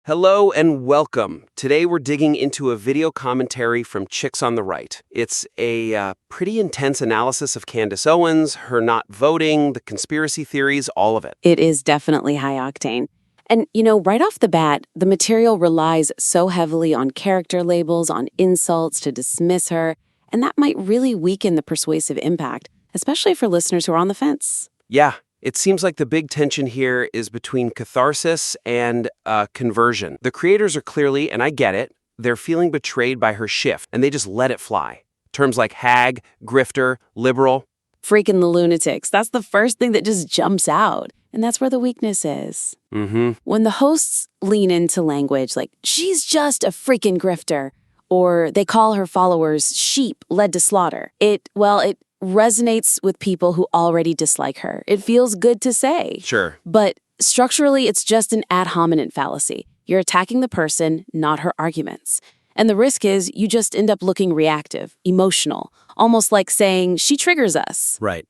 Hello and welcome. Today we're digging into a video commentary from Chicks on the Right. It's a pretty intense analysis of Candace Owens, her not voting, the conspiracy theories, all of it. It is definitely high octane. And, right off the bat, the material relies so heavily on character labels, on insults to dismiss her, and that might really weaken the persuasive impact, especially for listeners who are on the fence. Yeah. It seems like the big tension here is between catharsis and conversion. The creators are clearly, and I get it, they're feeling betrayed by her shift, and they just let it fly. Terms like hag, grifter, liberal. Freaking the lunatics. That's the first thing that just jumps out. And that's where the weakness is. When the hosts lean into language like, she's just a freaking grifter, or they call her followers sheep led to slaughter, it resonates with people who already dislike her. It feels good to say. Sure. But structurally, it's just an ad hominem fallacy. You're attacking the person, not her arguments. And the risk is you just end up looking reactive, emotional, almost like saying, she triggers us. Right.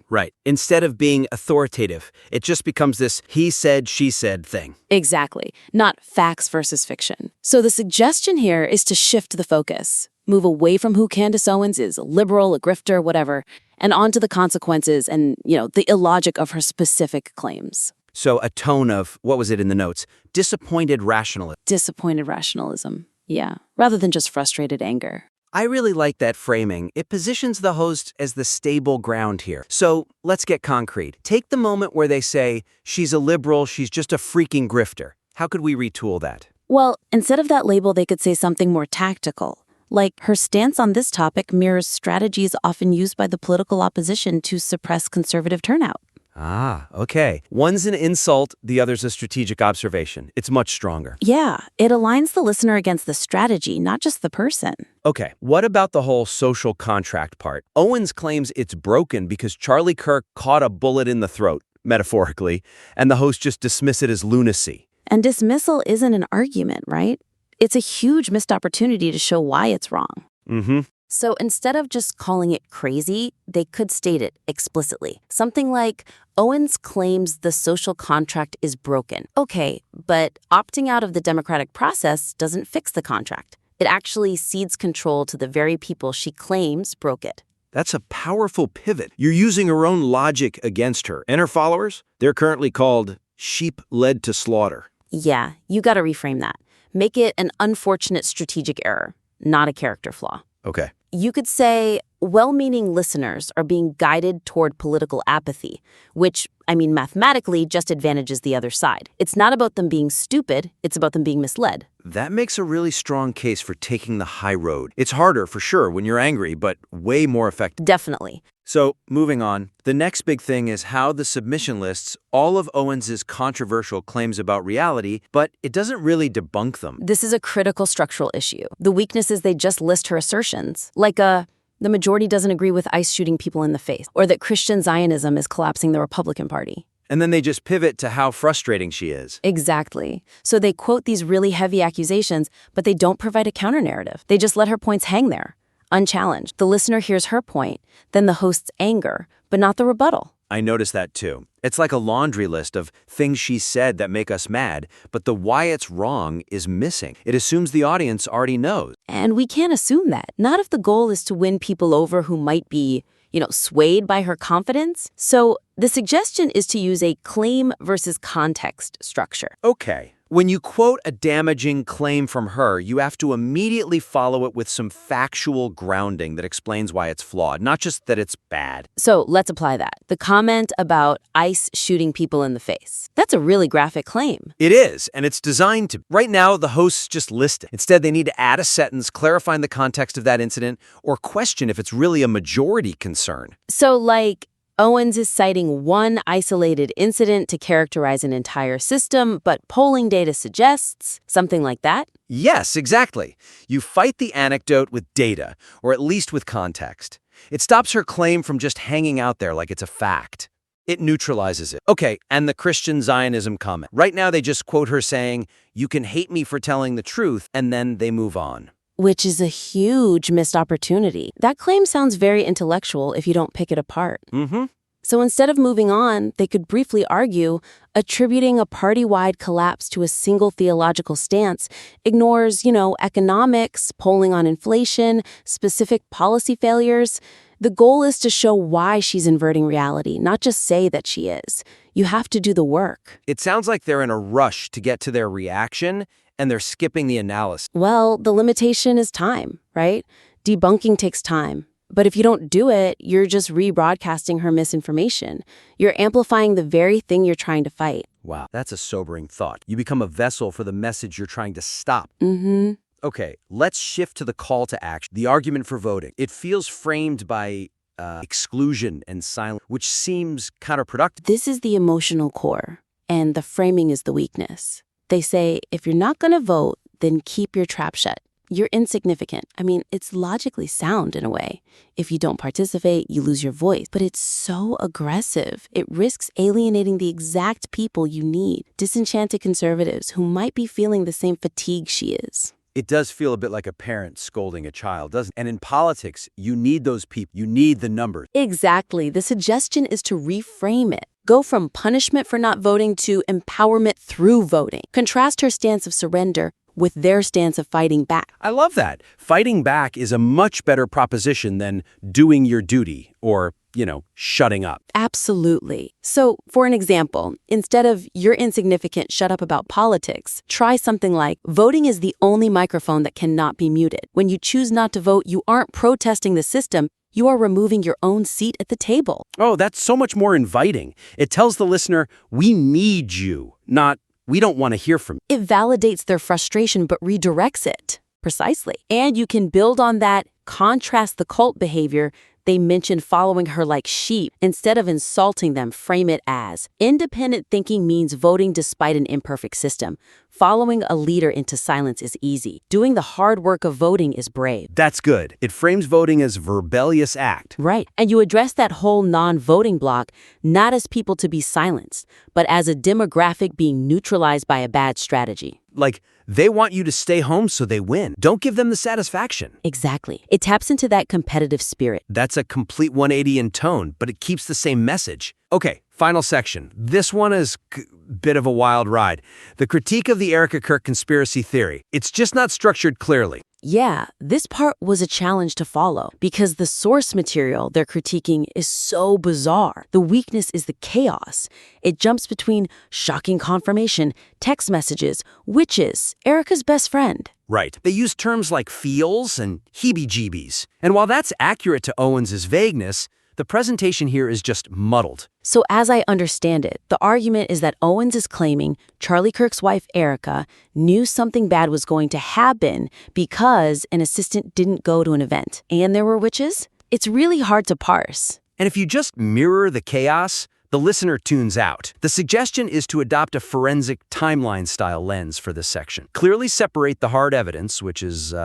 Instead of being authoritative, it just becomes this he said, she said thing. Exactly. Not facts versus fiction. So the suggestion here is to shift the focus. Move away from who Candace Owens is, a liberal, a grifter, whatever, and onto the consequences and, the illogic of her specific claims. So a tone of, what was it in the notes? Disappointed rationalism. Disappointed rationalism. Yeah, rather than just frustrated anger. I really like that framing. It positions the host as the stable ground here. So let's get concrete. Take the moment where they say, she's a liberal, she's just a freaking grifter. How could we retool that? Well, instead of that label, they could say something more tactical. Like, her stance on this topic mirrors strategies often used by the political opposition to suppress conservative turnout. Ah, okay. One's an insult, the other's a strategic observation. It's much stronger. Yeah, it aligns the listener against the strategy, not just the person. Okay, what about the whole social contract part? Owens claims it's broken because Charlie Kirk caught a bullet in the throat, metaphorically, and the host just dismiss it as lunacy. And dismissal isn't an argument, right? It's a huge missed opportunity to show why it's wrong. So instead of just calling it crazy, they could state it explicitly. Something like, Owens claims the social contract is broken. Okay, but opting out of the democratic process doesn't fix the contract. It actually cedes control to the very people she claims broke it. That's a powerful pivot. You're using her own logic against her. And her followers? They're currently called sheep led to slaughter. Yeah, you gotta reframe that. Make it an unfortunate strategic error, not a character flaw. Okay. You could say well-meaning listeners are being guided toward political apathy, which, mathematically just advantages the other side. It's not about them being stupid, it's about them being misled. That makes a really strong case for taking the high road. It's harder, for sure, when you're angry, but way more effective. Definitely. So, moving on, the next big thing is how the submission lists all of Owens's controversial claims about reality, but it doesn't really debunk them. This is a critical structural issue. The weakness is they just list her assertions, like the majority doesn't agree with ICE shooting people in the face, or that Christian Zionism is collapsing the Republican Party. And then they just pivot to how frustrating she is. Exactly. So they quote these really heavy accusations, but they don't provide a counter-narrative. They just let her points hang there, unchallenged. The listener hears her point, then the host's anger, but not the rebuttal. I noticed that too. It's like a laundry list of things she said that make us mad, but the why it's wrong is missing. It assumes the audience already knows. And we can't assume that. Not if the goal is to win people over who might be, swayed by her confidence. So the suggestion is to use a claim versus context structure. Okay. When you quote a damaging claim from her, you have to immediately follow it with some factual grounding that explains why it's flawed, not just that it's bad. So let's apply that. The comment about ICE shooting people in the face. That's a really graphic claim. It is, and it's designed to. Right now, the hosts just list it. Instead, they need to add a sentence clarifying the context of that incident or question if it's really a majority concern. So Owens is citing one isolated incident to characterize an entire system, but polling data suggests something like that? Yes, exactly. You fight the anecdote with data, or at least with context. It stops her claim from just hanging out there like it's a fact. It neutralizes it. Okay, and the Christian Zionism comment. Right now they just quote her saying, "You can hate me for telling the truth," and then they move on. Which is a huge missed opportunity. That claim sounds very intellectual if you don't pick it apart. So instead of moving on, they could briefly argue, attributing a party-wide collapse to a single theological stance ignores, economics, polling on inflation, specific policy failures. The goal is to show why she's inverting reality, not just say that she is. You have to do the work. It sounds like they're in a rush to get to their reaction, and they're skipping the analysis. Well, the limitation is time, right? Debunking takes time. But if you don't do it, you're just rebroadcasting her misinformation. You're amplifying the very thing you're trying to fight. Wow, that's a sobering thought. You become a vessel for the message you're trying to stop. Mm-hmm. Okay, let's shift to the call to action, the argument for voting. It feels framed by exclusion and silence, which seems counterproductive. This is the emotional core, and the framing is the weakness. They say, if you're not going to vote, then keep your trap shut. You're insignificant. I mean, it's logically sound in a way. If you don't participate, you lose your voice. But it's so aggressive. It risks alienating the exact people you need, disenchanted conservatives who might be feeling the same fatigue she is. It does feel a bit like a parent scolding a child, doesn't it? And in politics, you need those people. You need the numbers. Exactly. The suggestion is to reframe it. Go from punishment for not voting to empowerment through voting. Contrast her stance of surrender with their stance of fighting back. I love that. Fighting back is a much better proposition than doing your duty or, shutting up. Absolutely. So, for an example, instead of you're insignificant, shut up about politics, try something like voting is the only microphone that cannot be muted. When you choose not to vote, you aren't protesting the system. You are removing your own seat at the table. Oh, that's so much more inviting. It tells the listener, we need you, not we don't want to hear from you. It validates their frustration but redirects it. Precisely. And you can build on that, contrast the cult behavior. They mention following her like sheep. Instead of insulting them, frame it as independent thinking means voting despite an imperfect system. Following a leader into silence is easy. Doing the hard work of voting is brave. That's good. It frames voting as a rebellious act. Right. And you address that whole non-voting block not as people to be silenced, but as a demographic being neutralized by a bad strategy. Like, they want you to stay home so they win. Don't give them the satisfaction. Exactly. It taps into that competitive spirit. That's a complete 180 in tone, but it keeps the same message. Okay, final section. This one is a bit of a wild ride. The critique of the Erica Kirk conspiracy theory. It's just not structured clearly. Yeah, this part was a challenge to follow because the source material they're critiquing is so bizarre. The weakness is the chaos. It jumps between shocking confirmation, text messages, witches, Erica's best friend. Right. They use terms like feels and heebie-jeebies. And while that's accurate to Owens' vagueness, the presentation here is just muddled. So as I understand it, the argument is that Owens is claiming Charlie Kirk's wife, Erica, knew something bad was going to happen because an assistant didn't go to an event. And there were witches? It's really hard to parse. And if you just mirror the chaos, the listener tunes out. The suggestion is to adopt a forensic timeline-style lens for this section. Clearly separate the hard evidence, which is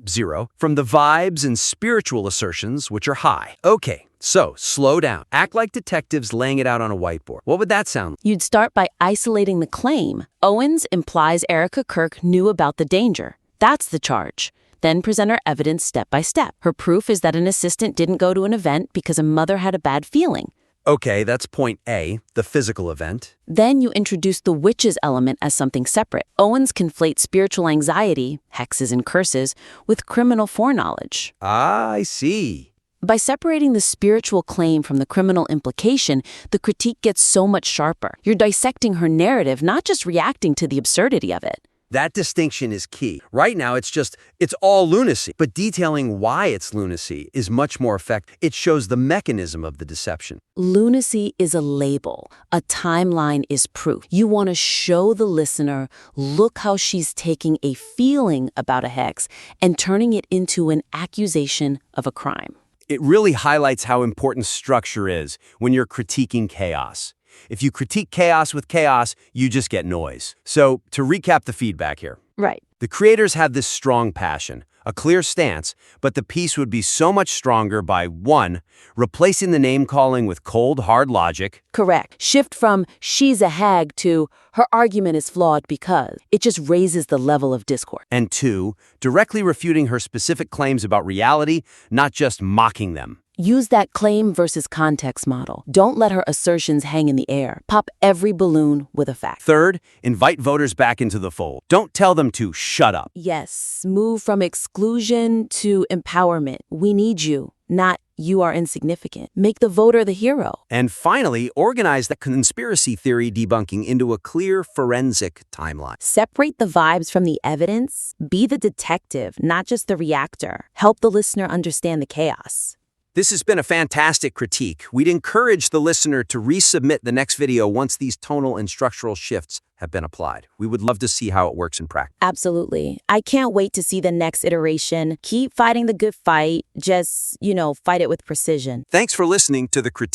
0, from the vibes and spiritual assertions, which are high. Okay, so slow down. Act like detectives laying it out on a whiteboard. What would that sound like? You'd start by isolating the claim. Owens implies Erica Kirk knew about the danger. That's the charge. Then present her evidence step by step. Her proof is that an assistant didn't go to an event because a mother had a bad feeling. Okay, that's point A, the physical event. Then you introduce the witches element as something separate. Owens conflates spiritual anxiety, hexes and curses, with criminal foreknowledge. Ah, I see. By separating the spiritual claim from the criminal implication, the critique gets so much sharper. You're dissecting her narrative, not just reacting to the absurdity of it. That distinction is key. Right now, it's all lunacy. But detailing why it's lunacy is much more effective. It shows the mechanism of the deception. Lunacy is a label. A timeline is proof. You want to show the listener, look how she's taking a feeling about a hex and turning it into an accusation of a crime. It really highlights how important structure is when you're critiquing chaos. If you critique chaos with chaos, you just get noise. So, to recap the feedback here. Right. The creators have this strong passion, a clear stance, but the piece would be so much stronger by 1, replacing the name-calling with cold, hard logic. Correct. Shift from she's a hag to her argument is flawed because it just raises the level of discourse. And 2, directly refuting her specific claims about reality, not just mocking them. Use that claim versus context model. Don't let her assertions hang in the air. Pop every balloon with a fact. Third, invite voters back into the fold. Don't tell them to shut up. Yes, move from exclusion to empowerment. We need you, not you are insignificant. Make the voter the hero. And finally, organize the conspiracy theory debunking into a clear forensic timeline. Separate the vibes from the evidence. Be the detective, not just the reactor. Help the listener understand the chaos. This has been a fantastic critique. We'd encourage the listener to resubmit the next video once these tonal and structural shifts have been applied. We would love to see how it works in practice. Absolutely. I can't wait to see the next iteration. Keep fighting the good fight. Just, fight it with precision. Thanks for listening to the critique.